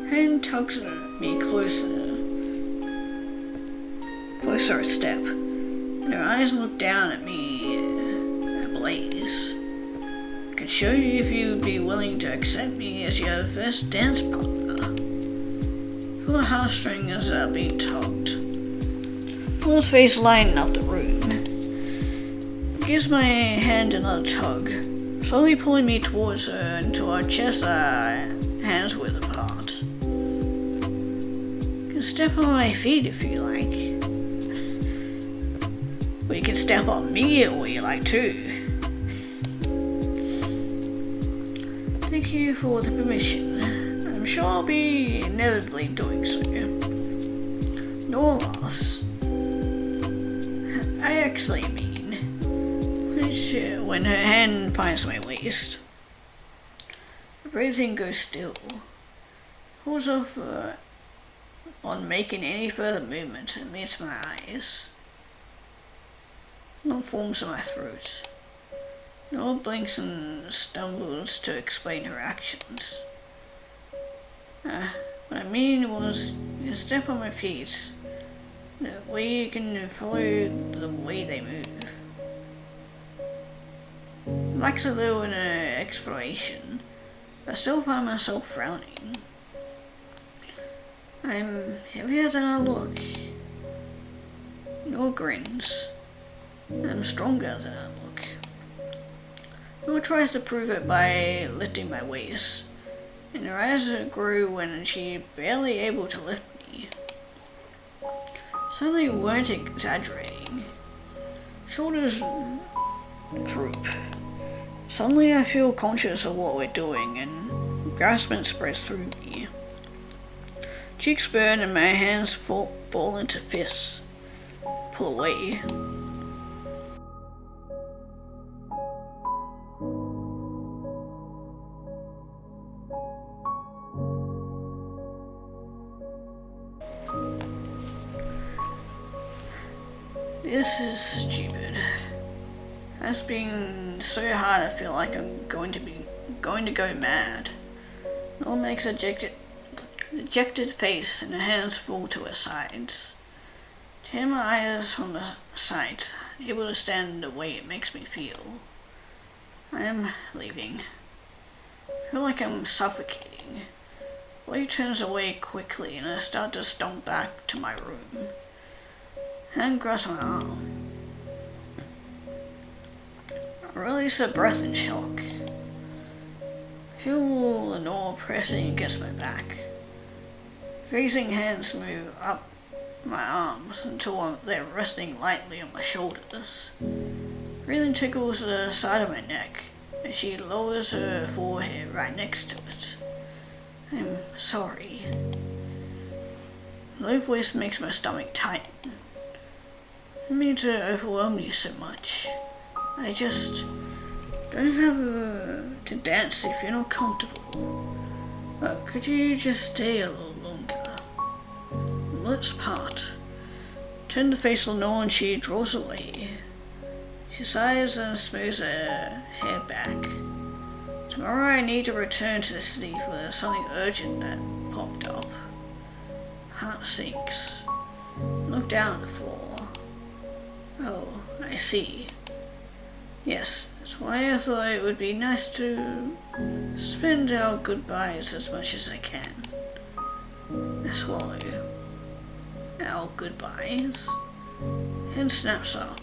Hand tugs me closer a step, and her eyes look down at me ablaze. I could show you if you'd be willing to accept me as your first dance partner. Feel the heartstrings are being tugged. Lenore's face lighting up the room. Gives my hand another tug, slowly pulling me towards her until our chests are hands width apart. You can step on my feet if you like. Or you can step on me if you like too. Thank you for the permission. I'm sure I'll be inevitably doing so. Lenore laughs. I actually mean, when her hand finds my waist. Everything goes still. Pulls off on making any further movement and meets my eyes. Lenore forms in my throat. Lenore blinks and stumbles to explain her actions. What I mean was, you step on my feet. That way you can follow the way they move. Lacks a little in an exploration, but I still find myself frowning. I'm heavier than I look. Lenore grins. I'm stronger than I look. Lenore tries to prove it by lifting my waist, and her eyes grew when she barely able to lift me. Suddenly weren't exaggerating. Shoulders droop. Suddenly I feel conscious of what we're doing, and embarrassment spreads through me. Cheeks burn and my hands fall into fists. Pull away. This is stupid. It's been so hard I feel like I'm going to go mad. Lenore makes a dejected face and her hands fall to her sides. Tear my eyes from the sight, able to stand the way it makes me feel. I am leaving. I feel like I'm suffocating. Body turns away quickly and I start to stomp back to my room. Hand grasps my arm. I release a breath in shock. Feel Lenore pressing against my back. Freezing hands move up my arms until they're resting lightly on my shoulders. Breathing tickles the side of my neck as she lowers her forehead right next to it. I'm sorry. Low voice makes my stomach tighten. I didn't mean to overwhelm you so much. I just don't have to dance if you're not comfortable. Could you just stay a little longer? Lips part. Turn to face Lenore and she draws away. She sighs and smooths her hair back. Tomorrow I need to return to the city for something urgent that popped up. Heart sinks. Look down at the floor. Oh, I see. Yes, that's why I thought it would be nice to spend our goodbyes as much as I can. I swallow. Our goodbyes? Head snaps up.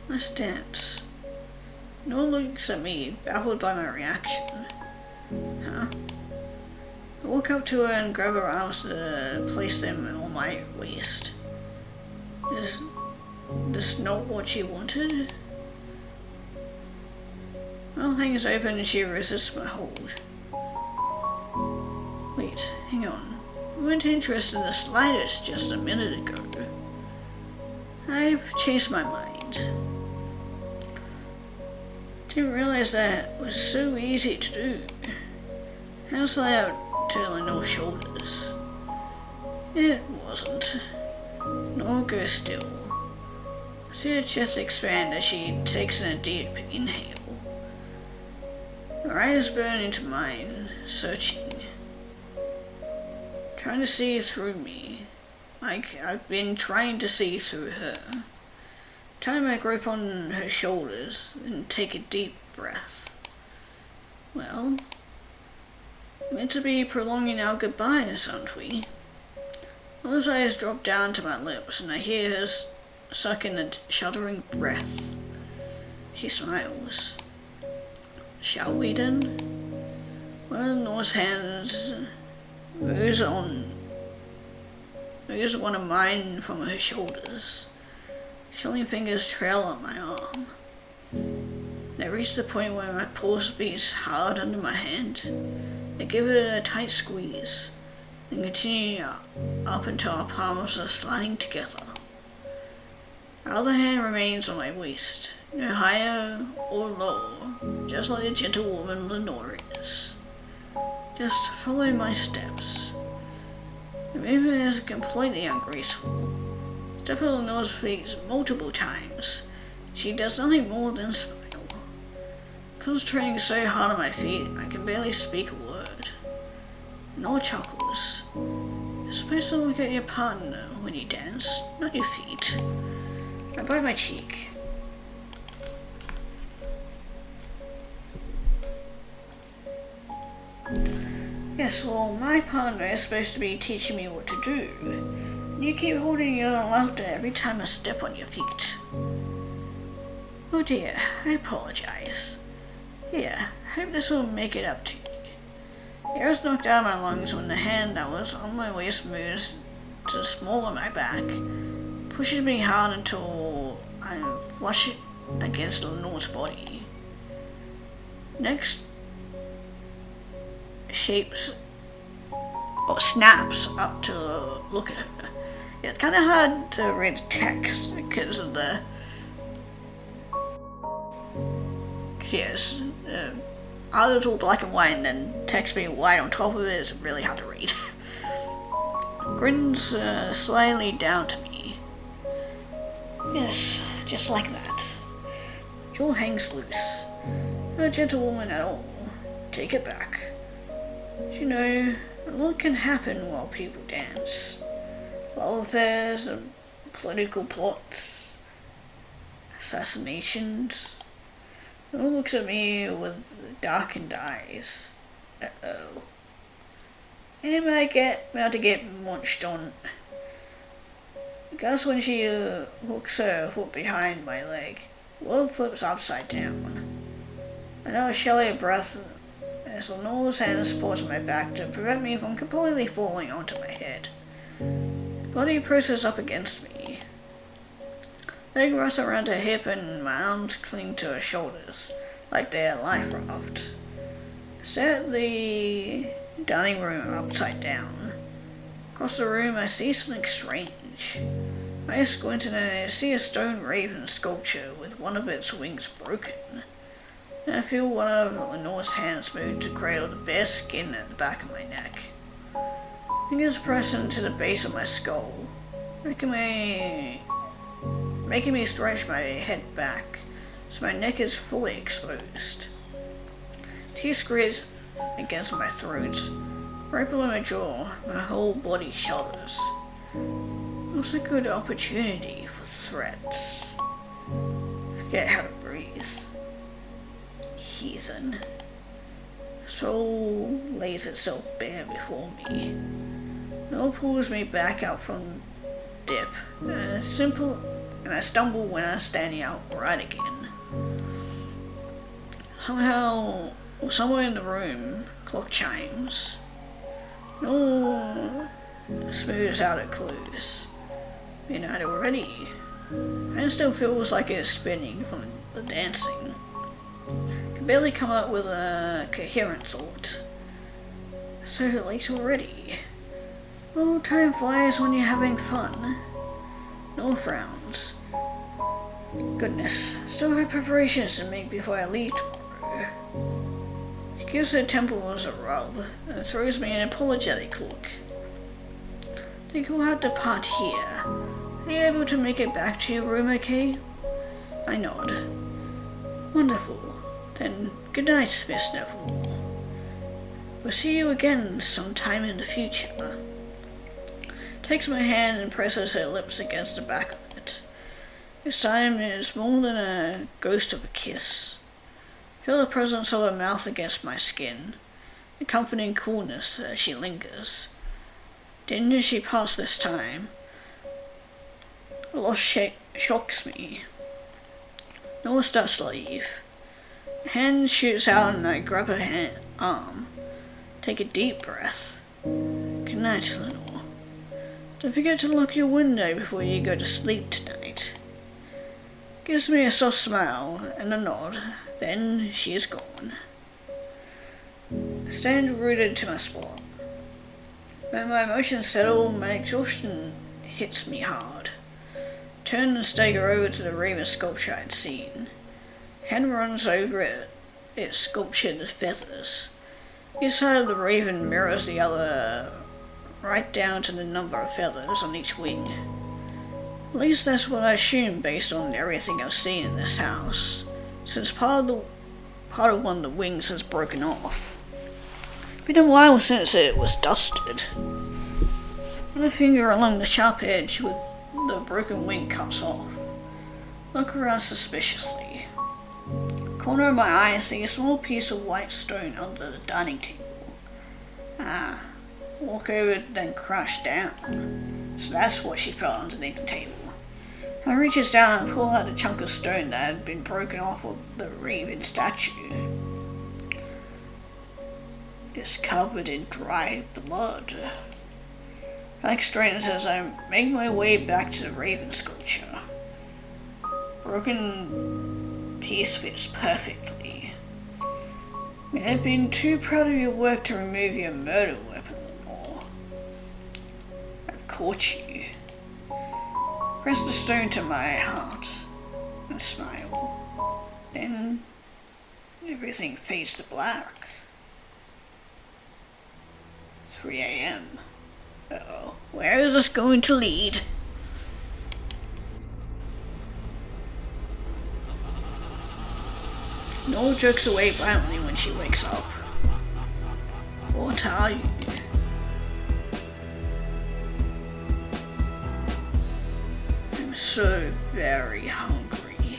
Let's dance. No one looks at me, baffled by my reaction. Huh? I walk up to her and grab her arms to place them on my waist. Is this not what you wanted? Mouth hangs open and she resists my hold. Wait, hang on. You weren't interested in the slightest just a minute ago. I've changed my mind. Didn't realize that was so easy to do. Hands slide out to Lenore's shoulders. It wasn't. Lenore goes still. I see her chest expand as she takes in a deep inhale. Her eyes burn into mine, searching. Trying to see through me, like I've been trying to see through her. Time I grip on her shoulders and take a deep breath. Well, meant to be prolonging our goodbyes, aren't we? Those eyes drop down to my lips and I hear her suck in a shuddering breath. She smiles. Shall we then? One of Nora's hands moves one of mine from her shoulders. Chilling fingers trail up my arm. They reach the point where my pulse beats hard under my hand. I give it a tight squeeze, then continue up until our palms are sliding together. Our other hand remains on my waist, no higher or lower, just like the gentle woman Lenore is. Just follow my steps. The movement is completely ungraceful. Step on Lenore's feet multiple times. She does nothing more than smile. Concentrating so hard on my feet, I can barely speak a word. Lenore chuckles. You're supposed to look at your partner when you dance, not your feet. I bite my cheek. Yes, well, my partner is supposed to be teaching me what to do. And you keep holding your laughter every time I step on your feet. Oh dear, I apologize. Here, hope this will make it up to you. Air is knocked out of my lungs when the hand that was on my waist moves to the small of my back, pushes me hard until I'm flush against Lenore's body. Next, shapes or snaps up to look at her. It's kind of hard to read text because of the others all black and white and then text being white on top of it is really hard to read. Grins slyly down to me. Yes, just like that. Jaw hangs loose. No gentlewoman at all. Take it back. You know, a lot can happen while people dance. Love affairs, political plots, assassinations. No one looks at me with darkened eyes. Uh-oh. Am I about to get munched on? Just when she hooks her foot behind my leg, the world flips upside down. Another shallow breath as Lenore's hand supports my back to prevent me from completely falling onto my head. Body presses up against me. Leg rests around her hip and my arms cling to her shoulders, like they're a life raft. I stare at the dining room upside down. Across the room I see something strange. I squint and I see a stone raven sculpture with one of its wings broken. And I feel one of Lenore's hands move to cradle the bare skin at the back of my neck. Fingers press into the base of my skull, making me stretch my head back so my neck is fully exposed. Tears squeeze against my throat. Right below my jaw, my whole body shudders. What's a good opportunity for threats? Forget how to breathe. Heathen. Soul lays itself bare before me. No pulls me back out from dip, and I stumble when I'm standing upright again. Somehow, somewhere in the room, clock chimes. No smooths out at clues. Midnight already. And it still feels like it's spinning from the dancing. Can barely come up with a coherent thought. So late already. Oh, time flies when you're having fun. No frowns. Goodness, still have preparations to make before I leave tomorrow. She gives her temples a rub and throws me an apologetic look. Think we'll have to part here. Are you able to make it back to your room okay? I nod. Wonderful. Then good night, Miss Nevermore. We'll see you again sometime in the future. Takes my hand and presses her lips against the back of it. This time it is more than a ghost of a kiss. Feel the presence of her mouth against my skin, a comforting coolness as she lingers. Didn't she pass this time? A loss shocks me. Nora starts to leave. A hand shoots out and I grab her arm. Take a deep breath. Good night, Lenore. Don't forget to lock your window before you go to sleep tonight. Gives me a soft smile and a nod, then she is gone. I stand rooted to my spot. When my emotions settle, my exhaustion hits me hard. Turn and stagger over to the raven sculpture I'd seen. Hand runs over it, its sculptured feathers. Each side of the raven mirrors the other, right down to the number of feathers on each wing. At least that's what I assume based on everything I've seen in this house, since part of one of the wings has broken off. Been a while since it was dusted. With a finger along the sharp edge with the broken wing cuts off. Look around suspiciously. Corner of my eye I see a small piece of white stone under the dining table. Walk over then crash down. So that's what she felt underneath the table. I reaches down and pull out a chunk of stone that had been broken off of the raven statue. It's covered in dry blood. Like straightens as I make my way back to the raven sculpture. Broken piece fits perfectly. You have been too proud of your work to remove your murder weapon, Lenore. I've caught you. Press the stone to my heart and smile. Then everything fades to black. 3 a.m. Uh-oh, where is this going to lead? Nora jerks away violently when she wakes up. What are you? I'm so very hungry.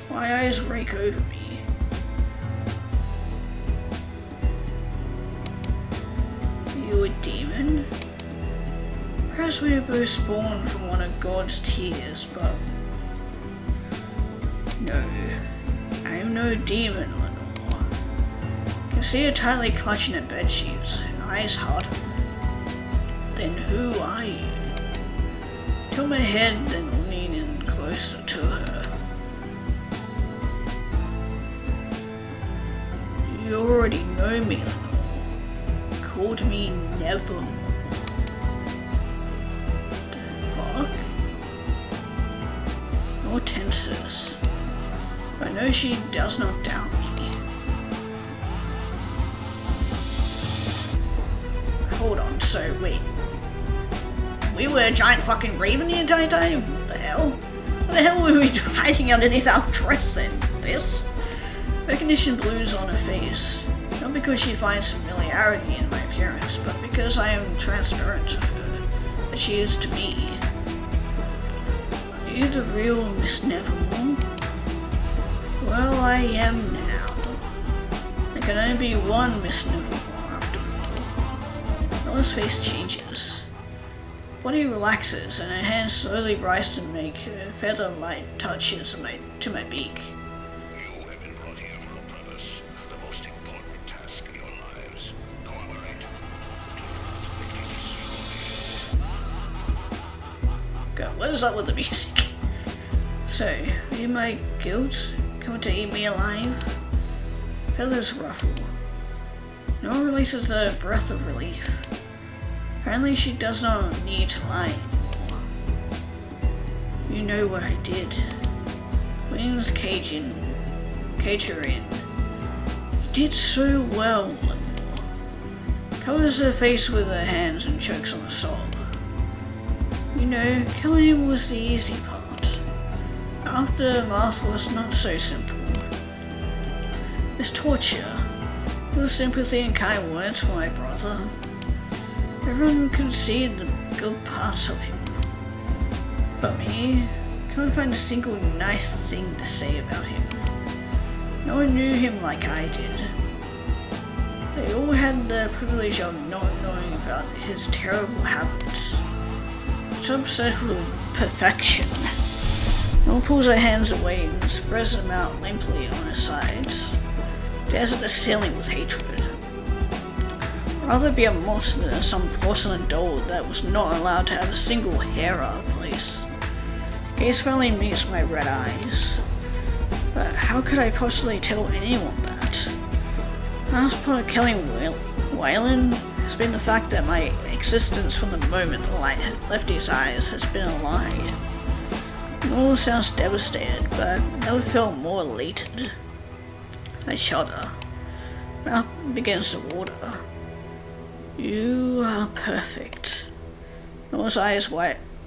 My eyes rake over me. You a demon? Perhaps we are both spawned from one of God's tears, but no, I am no demon, Lenore. You see her tightly clutching at bedsheets, her eyes harden. Then who are you? Tilt my head, then lean in closer to her. You already know me, Lenore. Called me Nevermore. The fuck? Nor tenses. I know she does not doubt me. Hold on, so wait. We were a giant fucking raven the entire time? What the hell? What the hell were we hiding underneath our dress then? This? Recognition blues on her face. Not because she finds familiarity in my appearance, but because I am transparent to her, as she is to me. Are you the real Miss Nevermore? Well, I am now. There can only be one Miss Nevermore after all. Ella's face changes. Body relaxes and her hands slowly rise to make feather-light touches to my beak. You have been brought here for a purpose, the most important task of your lives. Cooperate. God, what is up with the music? So, in my guilt, coming to eat me alive? Feathers ruffle. No one releases the breath of relief. Apparently she does not need to lie anymore. You know what I did. Wings cage her in. You did so well, Lenore. Covers her face with her hands and chokes on a sob. You know, killing him was the easy part. Aftermath was not so simple. This torture, no sympathy and kind words for my brother. Everyone could see the good parts of him. But me, can't find a single nice thing to say about him. No one knew him like I did. They all had the privilege of not knowing about his terrible habits. So obsessed with perfection. Noel pulls her hands away and spreads them out limply on her sides. Stares at the ceiling with hatred. I'd rather be a monster than some porcelain doll that was not allowed to have a single hair out of place. Gaze finally meets my red eyes. But how could I possibly tell anyone that? The last part of killing Waylon has been the fact that my existence from the moment the light had left his eyes has been a lie. Noel sounds devastated, but I've never felt more elated. I shudder. Mouth begins to water. You are perfect. Noel's eyes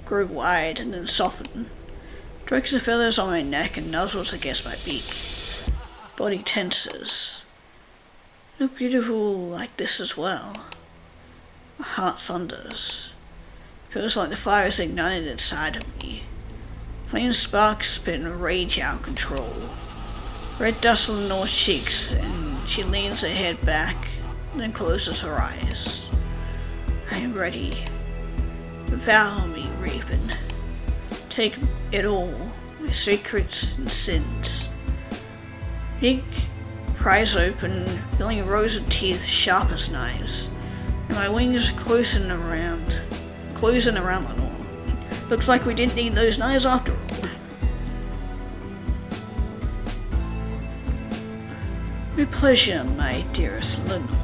grew wide and then soften. Strokes the feathers on my neck and nuzzles against my beak. Body tenses. You're beautiful like this as well. My heart thunders. Feels like the fire is ignited inside of me. Flame sparks spin rage out of control. Red dust on Noel's cheeks, and she leans her head back, then closes her eyes. I am ready. Devour me, Raven. Take it all, my secrets and sins. Beak pries open, filling rows of teeth sharp as knives, and my wings closing around Lenore. Looks like we didn't need those knives after all. My pleasure, my dearest Lenore.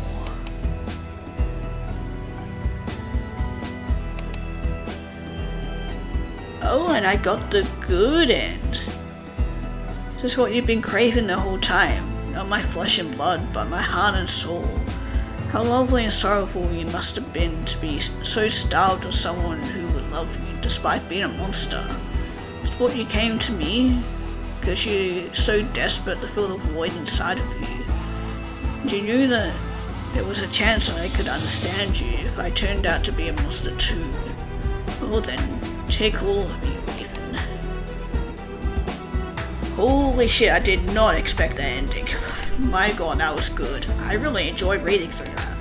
Oh, and I got the good end. This is what you've been craving the whole time. Not my flesh and blood, but my heart and soul. How lovely and sorrowful you must have been to be so starved of someone who would love you despite being a monster. It's what you came to me, because you're so desperate to fill the void inside of you. And you knew that there was a chance that I could understand you if I turned out to be a monster too. Well then, take all of me, Raven. Holy shit, I did not expect that ending. My god, that was good. I really enjoyed reading through that.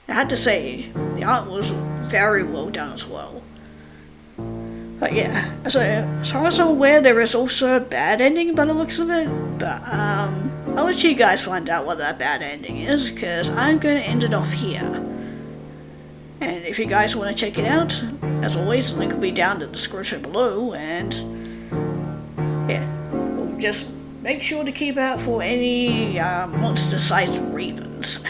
I had to say, the art was very well done as well. But yeah, as far as I'm aware, there is also a bad ending by the looks of it. But I'll let you guys find out what that bad ending is, because I'm going to end it off here. And if you guys want to check it out, as always, the link will be down in the description below, and yeah, we'll just make sure to keep out for any monster-sized ravens.